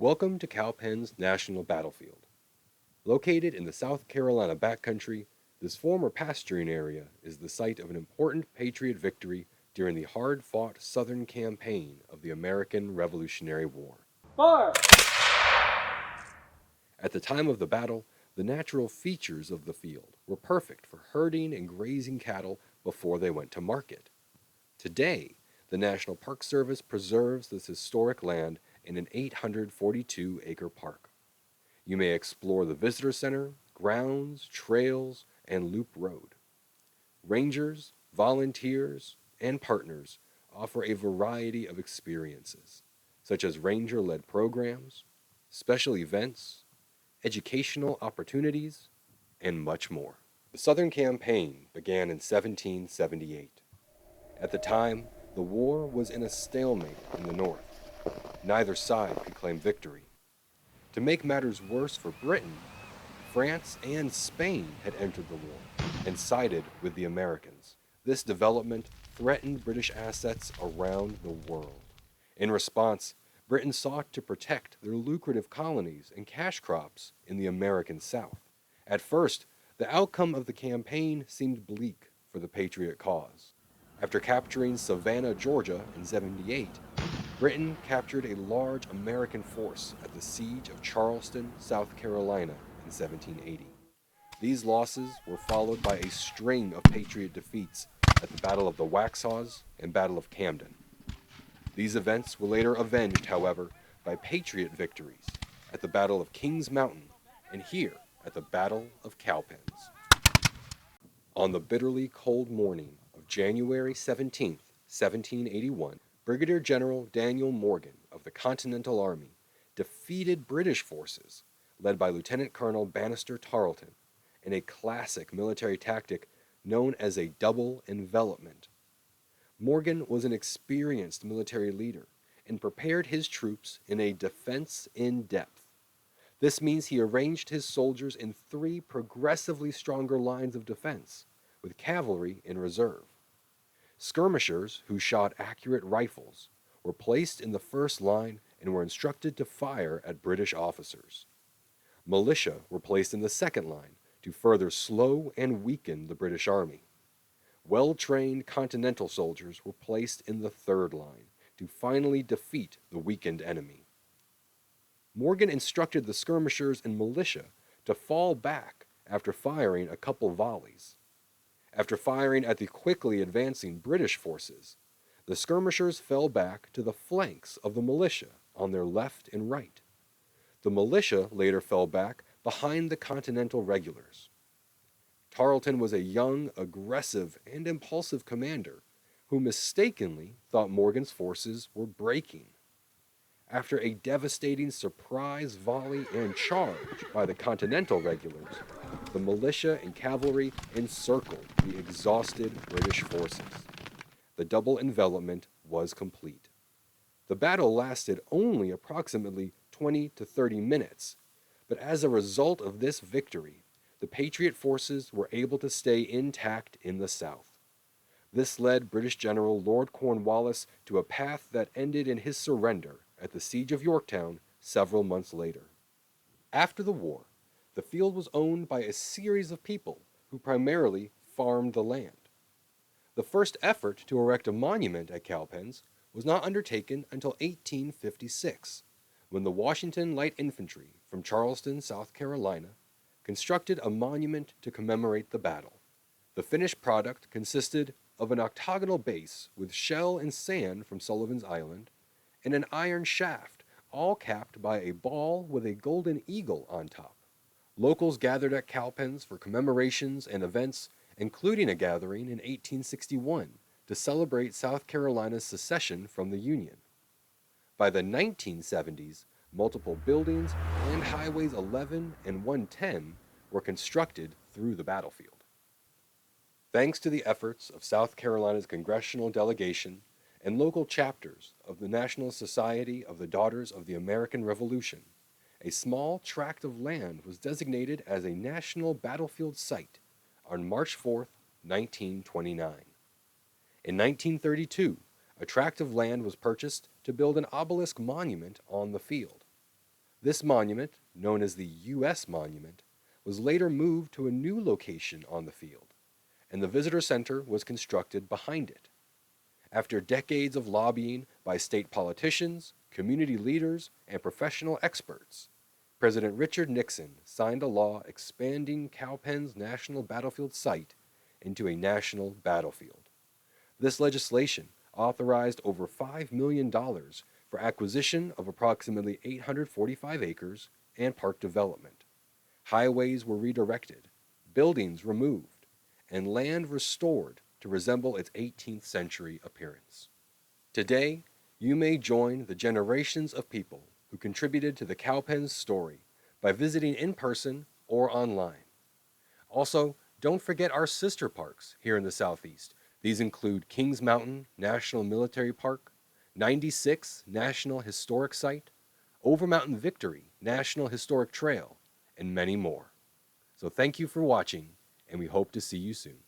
Welcome to Cowpens National Battlefield. Located in the South Carolina backcountry, this former pasturing area is the site of an important Patriot victory during the hard-fought Southern campaign of the American Revolutionary War. Fire! At the time of the battle, the natural features of the field were perfect for herding and grazing cattle before they went to market. Today, the National Park Service preserves this historic land in an 842-acre park. You may explore the visitor center, grounds, trails, and loop road. Rangers, volunteers, and partners offer a variety of experiences, such as ranger-led programs, special events, educational opportunities, and much more. The Southern Campaign began in 1778. At the time, the war was in a stalemate in the North. Neither side could claim victory. To make matters worse for Britain, France and Spain had entered the war and sided with the Americans. This development threatened British assets around the world. In response, Britain sought to protect their lucrative colonies and cash crops in the American South. At first, the outcome of the campaign seemed bleak for the Patriot cause. After capturing Savannah, Georgia in 78, Britain captured a large American force at the Siege of Charleston, South Carolina in 1780. These losses were followed by a string of Patriot defeats at the Battle of the Waxhaws and Battle of Camden. These events were later avenged, however, by Patriot victories at the Battle of Kings Mountain and here at the Battle of Cowpens. On the bitterly cold morning of January 17, 1781, Brigadier General Daniel Morgan of the Continental Army defeated British forces led by Lieutenant Colonel Bannister Tarleton in a classic military tactic known as a double envelopment. Morgan was an experienced military leader and prepared his troops in a defense in depth. This means he arranged his soldiers in three progressively stronger lines of defense, with cavalry in reserve. Skirmishers who shot accurate rifles were placed in the first line and were instructed to fire at British officers. Militia were placed in the second line to further slow and weaken the British army. Well-trained Continental soldiers were placed in the third line to finally defeat the weakened enemy. Morgan instructed the skirmishers and militia to fall back after firing a couple volleys. After firing at the quickly advancing British forces, the skirmishers fell back to the flanks of the militia on their left and right. The militia later fell back behind the Continental regulars. Tarleton was a young, aggressive, and impulsive commander who mistakenly thought Morgan's forces were breaking. After a devastating surprise volley and charge by the Continental regulars, the militia and cavalry encircled the exhausted British forces. The double envelopment was complete. The battle lasted only approximately 20 to 30 minutes, but as a result of this victory, the Patriot forces were able to stay intact in the South. This led British General Lord Cornwallis to a path that ended in his surrender at the Siege of Yorktown several months later. After the war, the field was owned by a series of people who primarily farmed the land. The first effort to erect a monument at Cowpens was not undertaken until 1856, when the Washington Light Infantry from Charleston, South Carolina, constructed a monument to commemorate the battle. The finished product consisted of an octagonal base with shell and sand from Sullivan's Island, and an iron shaft, all capped by a ball with a golden eagle on top. Locals gathered at Cowpens for commemorations and events, including a gathering in 1861 to celebrate South Carolina's secession from the Union. By the 1970s, multiple buildings and Highways 11 and 110 were constructed through the battlefield. Thanks to the efforts of South Carolina's congressional delegation and local chapters of the National Society of the Daughters of the American Revolution, a small tract of land was designated as a National Battlefield Site on March 4, 1929. In 1932, a tract of land was purchased to build an obelisk monument on the field. This monument, known as the U.S. Monument, was later moved to a new location on the field, and the visitor center was constructed behind it. After decades of lobbying by state politicians, community leaders, and professional experts, President Richard Nixon signed a law expanding Cowpens National Battlefield site into a national battlefield. This legislation authorized over $5 million for acquisition of approximately 845 acres and park development. Highways were redirected, buildings removed, and land restored to resemble its 18th century appearance. Today, you may join the generations of people who contributed to the Cowpens story by visiting in person or online. Also, don't forget our sister parks here in the Southeast. These include Kings Mountain National Military Park, 96 National Historic Site, Overmountain Victory National Historic Trail, and many more. So thank you for watching, and we hope to see you soon.